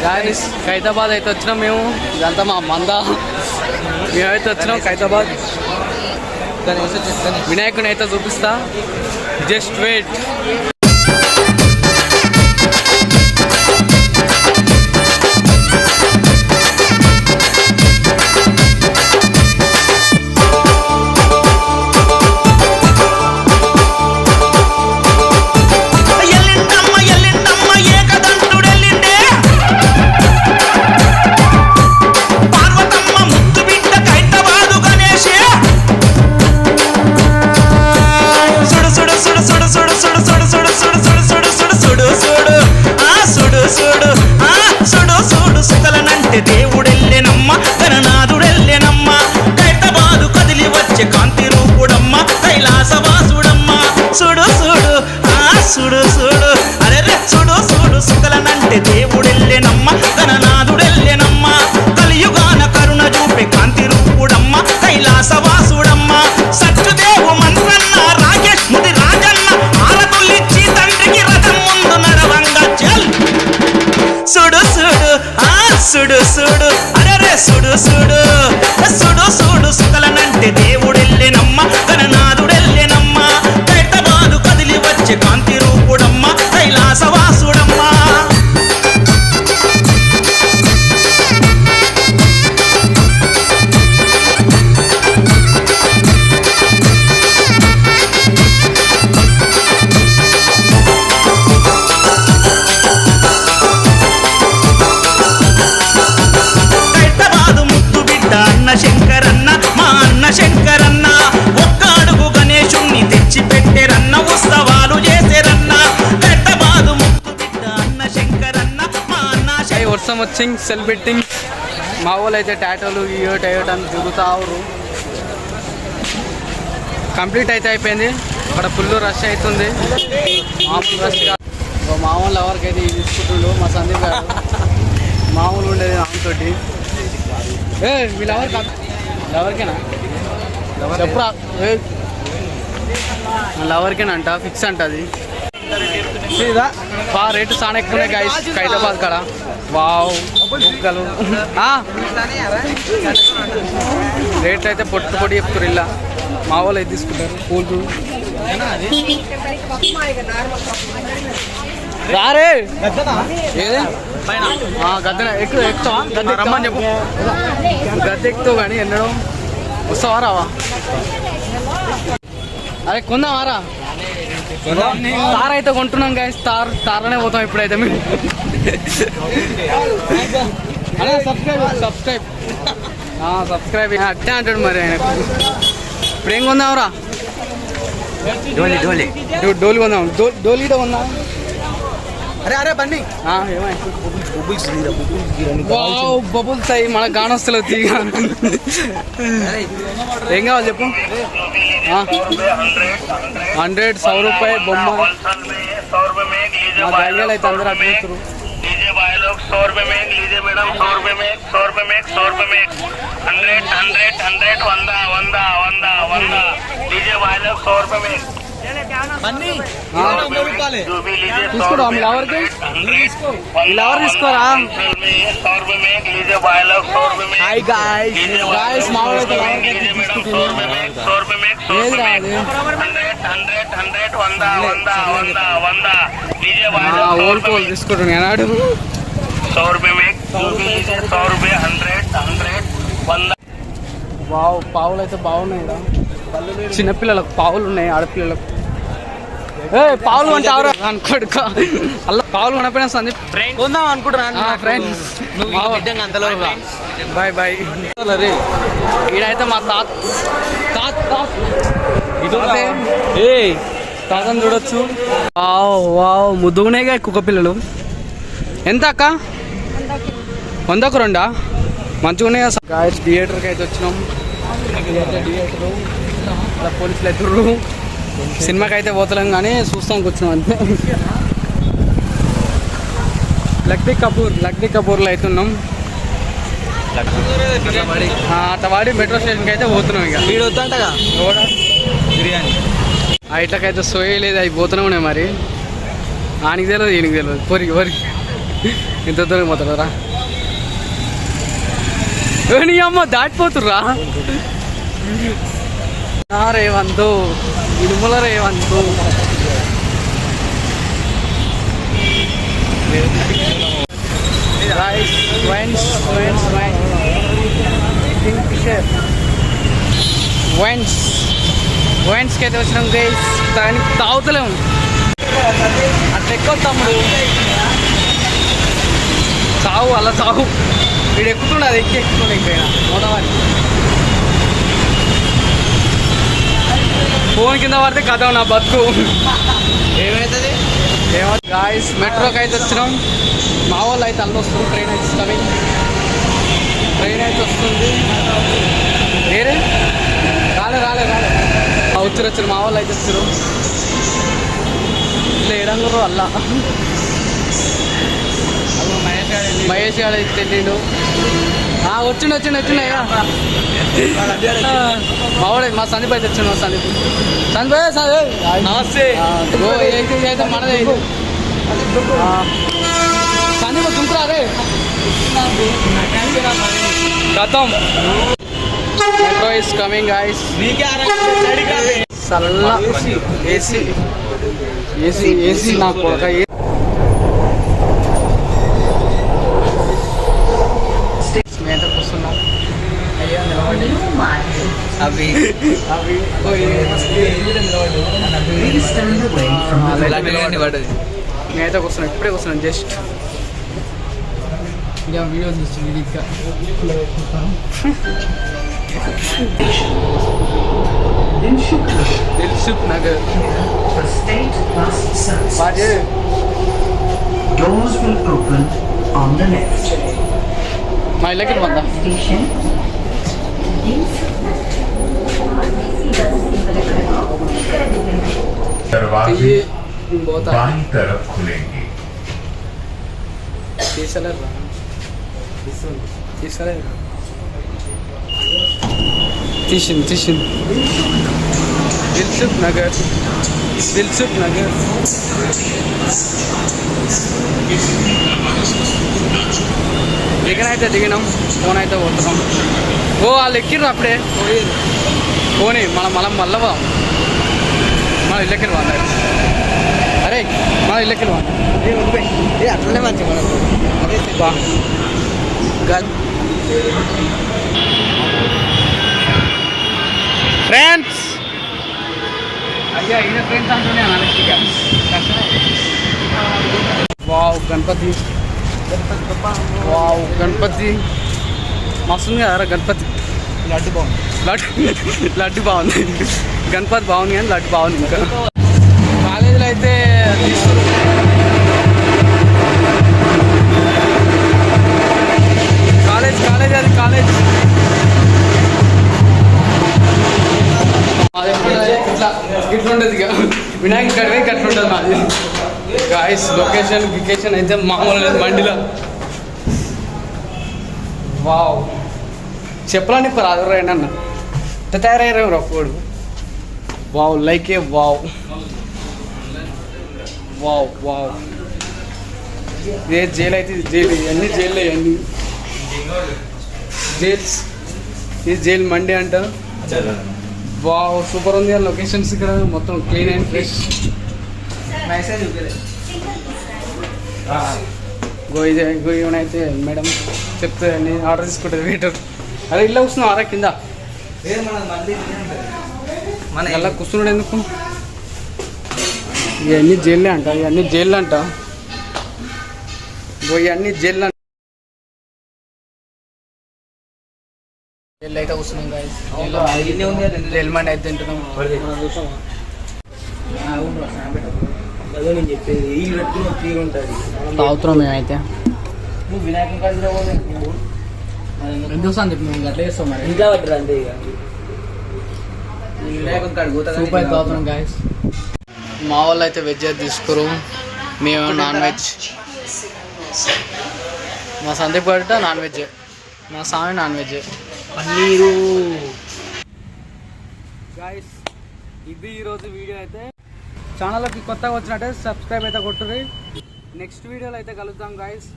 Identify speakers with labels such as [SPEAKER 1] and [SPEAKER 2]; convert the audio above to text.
[SPEAKER 1] Guys Khairatabad అయితే వచ్చినాం మేము. ఇదంతా మా మంద. మేమైతే వచ్చినాం ఖైరతాబాద్. వినాయకుని అయితే చూపిస్తా, జస్ట్ వెయిట్.
[SPEAKER 2] దేవుడెల్లెనమ్మ గణనాథుడెల్లెనమ్మ ఖైరతాబాదు కదిలి వచ్చే కాంతి రూపుడమ్మ కైలాసవాసుడమ్మ సుడు సుడు సుడు సుడు అరే సుడు సుడు సుకలనంటే దేవుడెల్లెనమ్మ గణనాథుడెల్లెనమ్మ కలియుగాన కరుణ చూపే కాంతి రూపుడమ్మ కైలాసవాసుడమ్మ సత్యదేవు మంత్రన్న రాకేష్ ముది రాజన్న ఆరతులిచ్చి తండ్రికి రథం ముందు నడవంగా చల్ సుడు సుడు సుడు సుడు అరే సుడు సుడు సుడు సుడు సుకలనంటే దేవుడెల్లెనమ్మ గణనాథుడెల్లెనమ్మ ఖైరతాబాదు కదిలి వచ్చే కాంతి రూపుడమ్మ కైలాసవాసుడమ్మ. శంకరన్న మా అన్న శంకరన్న ఒక్క అడుగు గణేశుణ్ణి తెచ్చి పెట్టెరన్న ఉత్సవాలు చేసేరన్న ఖైరతాబాదు ముత్తు బిడ్డ అన్న శంకరన్న మా అన్న.
[SPEAKER 1] వర్షం వచ్చింగ్ సెల్ బెట్టింగ్. మా వాళ్ళు అయితే టాటోలు టయోట అని తిరుగుతారు. కంప్లీట్ అయితే అయిపోయింది. అక్కడ ఫుల్ రష్ అవుతుంది. మామూలు రష్ కాదు. మా వాళ్ళు ఎవరికైతే ఇది తీసుకుంటుండో మా సందీప్ గారు మామూలు ఉండేది ఆమెతోటి. వీళ్ళు ఎవరు కాదు, ఎవరికేనా చెప్పురా. ఎవరికేనంట ఫిక్స్ అంట అది. రేటు చాలా ఎక్కువ ఉన్నాయి గైస్ ఖైరతాబాద్ కాడ. వావ్ బుక్కలు రేట్ అయితే పొట్టు పొడి చెప్తారు. ఇలా మా వాళ్ళు అయితే తీసుకుంటారు. పూలు రారే గద్దె ఎక్కువ గద్దె రమ్మని చెప్పు. గద్దె ఎక్కుతావు కానీ వెళ్ళడం వస్తావా రావా? అరే కొందామారా. తార్ అయితే కొంటున్నాం గాయ. తారనే పోతాం ఇప్పుడైతే మేము. సబ్స్క్రైబ్ అట్టే అంటాడు మరి ఆయన. ఇప్పుడు ఏం కొందామరా? డోలి కొందాం. డోలి కూడా కొందాం.
[SPEAKER 2] అరే అరే బండి
[SPEAKER 1] బబుల్స్ అయ్యి మనకు గానొస్తలేదు. తీగ ఏం కావాలి చెప్పు. 100 100 రూపాయ బొమ్మ. మా గాలిగాలు అయితే అందరూ అటు చూస్తారు.
[SPEAKER 2] डीजे भाई लोग 100 रुपए में लीजिए मैडम, 100 रुपए में 100 रुपए में 100 रुपए में 100 100 100 वंदा वंदा वंदा वंदा डीजे भाई लोग 100 रुपए में बन्नी 100 रुपए जो भी लीजिए 100 रुपए
[SPEAKER 1] లవర్ తీసుకోరా.
[SPEAKER 2] 100 रुपए में लीजिए भाई लोग 100 रुपए में.
[SPEAKER 1] हाय गाइस मावळ అయితే లవర్ కి తీసుకుంటున్నా.
[SPEAKER 2] 100 रुपए में 100 रुपए में 100 रुपए में 100 100 वंदा वंदा वंदा वंदा डीजे भाई लोग
[SPEAKER 1] ఓల్ కోల్ తీసుకుంటున్నా అన్నాడు.
[SPEAKER 2] 100 रुपए में 100 रुपए 100 100 वंदा.
[SPEAKER 1] వావ్ పావులు అయితే బాగున్నాయి. చిన్నపిల్లలకు పావులు ఉన్నాయి, ఆడపిల్లలకు. పావులు అంటే ఎవరు అనుకోడు. అలా పావులు కొనపోయినా సందీప్ కొందాం అనుకుంటున్నా. Friends bye bye. ఈడైతే మా తాతను చూడొచ్చు. వావ్ వావ్ ముద్దుగునేగా కుక్క పిల్లలు. ఎంత అక్క? 100కు 2 మంచిగా ఉన్నాయి. గాయస్ థియేటర్కి అయితే వచ్చినాం. థియేటరు పోలీసులు ఎదురు సినిమాకి అయితే పోతలేం కానీ చూస్తాం కూర్చున్నాం అంతే. లక్డీ కపూర్లో అయితే ఉన్నాం. అట్టవాడి మెట్రో స్టేషన్కి అయితే పోతున్నాం. ఇక
[SPEAKER 2] వీడు వద్దంటగా బిర్యానీ
[SPEAKER 1] ఇట్లకైతే సోయలేదు, అవి పోతూనే ఉన్నాయి. మరి ఆనికి తెలియదు ఈయనకి తెలియదు. పొరికి ఇంత దూరం పోతారా? నీ అమ్మ దాటిపోతుర్రా. రేవంతు ఇడుముల రేవంతు. వైన్స్కి అయితే వచ్చినాం గైస్. దానికి తాగుతలేము అట్లా ఎక్కువ తమ్ముడు. చావు అలా చావు. వీడు ఎక్కుతుండే అది ఎక్కుతుండే ఇంకా మోదవారి ఫోన్ కింద పడితే కథ నా బతుకు ఏమవుతుంది. గాయస్ మెట్రోకి అయితే వచ్చినాం. మా వాళ్ళు అయితే అల్లు వస్తుంది. ట్రైన్ అయితే కమింగ్. ట్రైన్ అయితే వస్తుంది. వేరే రాలే వచ్చారు మా వాళ్ళు అయితే వచ్చారు. ఇట్లా ఏడంగురు అల్లా మహేష్ గారు అయితే తెలియదు. వచ్చిండయ్యా మావాడే మా సందీప్ అయితే వచ్చిండు. మా సందీప్ నమస్తే. అయితే మనదే సందీప్ దుంకురా రే గతం. Metro is coming guys. సల్లా ఏసీ ఏసీ ఏసీ నా కొడక. మేత కూర్చున్నాం. అవి మేత కూర్చున్నాం. ఇప్పుడే కూర్చున్నాం జస్ట్. ఇంకా వీడియో తీస్తుంది ఇంకా. Dilsukh Nagar.
[SPEAKER 3] Doors will open on the left.
[SPEAKER 1] మా ఇళ్ళకి వందా
[SPEAKER 4] दरवाजे बाईं तरफ खुलेंगे.
[SPEAKER 1] తీసింది దిల్సుఖ్ నగర్. దిగనైతే దిగినాం. ఫోన్ అయితే పోతున్నాం. వాళ్ళు ఎక్కిర్రు అప్పుడే పోనీ మనం మళ్ళా మన ఇళ్ళకి వాళ్ళు. అరే మన ఇళ్ళకి వాళ్ళు అట్లనే మంచి ఫ్రెండ్స్. అయ్యా ఈయన ఫ్రెండ్స్ అంటూనే గణపతి మస్తుంది కదా గణపతి. లడ్డు బాగుంది. గణపతి బాగుంది కానీ లడ్డు బాగుంది. ఇంకా కాలేజీలో అయితే కాలేజ్ ఇట్లా ఉండదు. ఇక వినాయక గడివే గట్ల ఉంటుంది మాది. గాయస్ లొకేషన్ అయితే మామూలు లేదు. మండిలో వావ్ చెప్పాలని ఇప్పుడు రాదురైనా అన్న ఇంత తయారయ్యారు ఒక్కడు. వావ్ లైక్ ఏ వావ్ ఇదే జైలు అయితే జైలు. ఇవన్నీ జైలు ఇవన్నీ జైల్స్. ఇది జైలు మండి అంటారు. వావ్ సూపర్ ఉంది ఆ లొకేషన్స్. ఇక్కడ మొత్తం క్లీన్ అండ్ ఫ్రెష్. గోయితే మేడం చెప్తే నేను ఆర్డర్ తీసుకుంటుంది వెయిటర్. అదే ఇల్లు కూర్చున్నావు అరా కింద మన ఇలా కూర్చున్నాడు ఎందుకు? ఇవన్నీ జైల్లో అంట. ఇవన్నీ జైల్లో జైలు అయితే కూర్చున్నాం గాయస్. జైలు మండి అయితే తింటున్నాం. తాగుతున్నాం మేమైతే. ఎందుకు సార్ చెప్పి మేము అట్లా చేస్తాం మరి. ఇంకా పట్టరు అంతే. సూప్ అయితే తాగుతున్నాం గాయస్. మా వాళ్ళు అయితే వెజ్ అయితే తీసుకోరు. మేము నాన్ వెజ్. మా సందీప్ గడ్డ నాన్ వెజ్. మా స్వామి నాన్ వెజ్. పన్నీరు గాయస్. ఇది ఈరోజు వీడియో అయితే. ఛానల్కి కొత్తగా వచ్చినట్టే సబ్స్క్రైబ్ అయితే కొట్టుర్రి. నెక్స్ట్ వీడియోలో అయితే కలుద్దాం గాయస్.